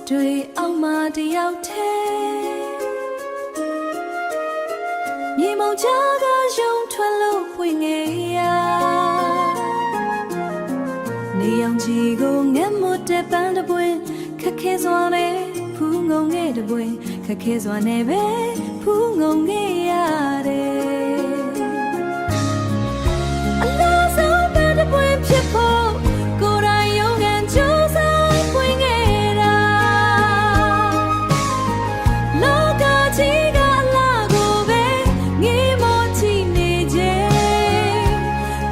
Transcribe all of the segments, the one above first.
တွေအောင်မှတယောက်ထဲမြေမောင်ကြားကရုံထွက်လို့ပွင့်ငယ်ရနေအောင်ကြီးကိုငက်မတဲ့ပန်းတပွင့်ခက်ခဲစွာနဲ့ဖူးငုံငယ်တပွင့်ခက်ခဲစွာနဲ့ပဲဖူးငုံငယ်ရတယ်အလားဆုံးပန်းတပွင့်ဖြစ်ဖို့ကိုယ်တိုင်ရုံးကန်ကြိုးစားပွင့်ငယ်တာလောကကြီးကအလားကိုပဲငေးမောချီနေခြင်း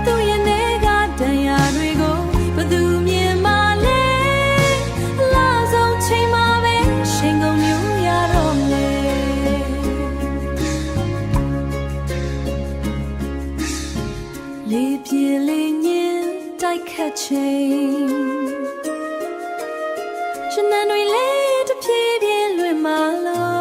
သူရဲ့နေကတန်ရာတွေကိုဘသူမြင်မှလဲအလားဆုံးချိန်မှပဲရှင်ကုန်မျိုးရတော့လေလေးပြေလေးညင်တိုက်ခတ်ချိန်ရှင်နံတွေလေးတစ်ပြေးပြေးလွင်မာလို့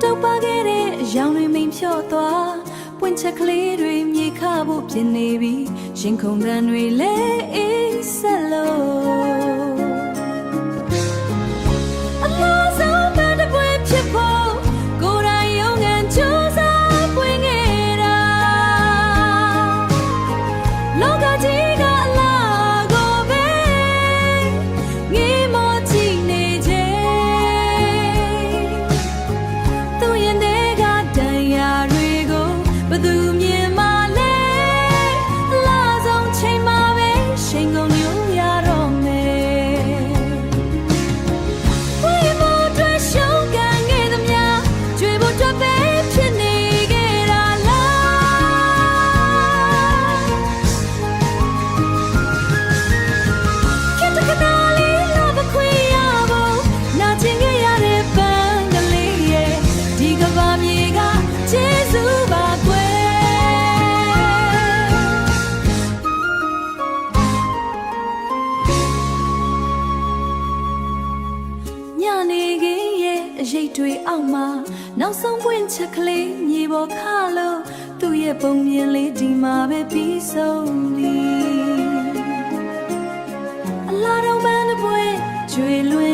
တောက်ပါခဲ့တဲ့အယောင်တွေမိန်ဖြော့သွားပွင့်ချက်ကလေးတွေမြေခဖို့ပြင်နေပြီရင်ခုန်တန်တွေလည်းအေးဆက်လို့အလားဆုံးပန်းတပွင့်ဖြစ်ဖို့ကိုယ်တိုင်ရုံးကန်ကြိုးစားပွင့်ငယ်တာလောကကြီးကအလားကိုပဲငေးမောကြည့်နေခြင်းသူရဲ့နေကတန်ရာတွေကိုဘသူမြင်မှလဲအလားဆုံးချိန်မှပဲရှင်ကုန်မျိုးရတော့မယ်ဝိမောတွေ့ရှုံးကန်ခဲ့သမျှကြွေဖို့အတွက်ပဲဖြစ်နေခဲ့တာလားခေတ္တကနာလေးလာပခွေရဖို့နာကျင်ခဲ့ရတဲ့ပန်းကလေးရဲ့ဒီကဘာမြေကကျေးဇူးပါကွယ်ညနေခင်းရဲ့အရိပ်တွေအောက်မှာနောက်ဆုံးပွင့်ချက်ကလေးမြေပေါ်ခလို့သူ့ရဲ့ပုံမြင်လေးဒီမှာပဲပြီးဆုံးပြီအလားတော်မှန်တဲ့ပွင့်ကျွေလွင်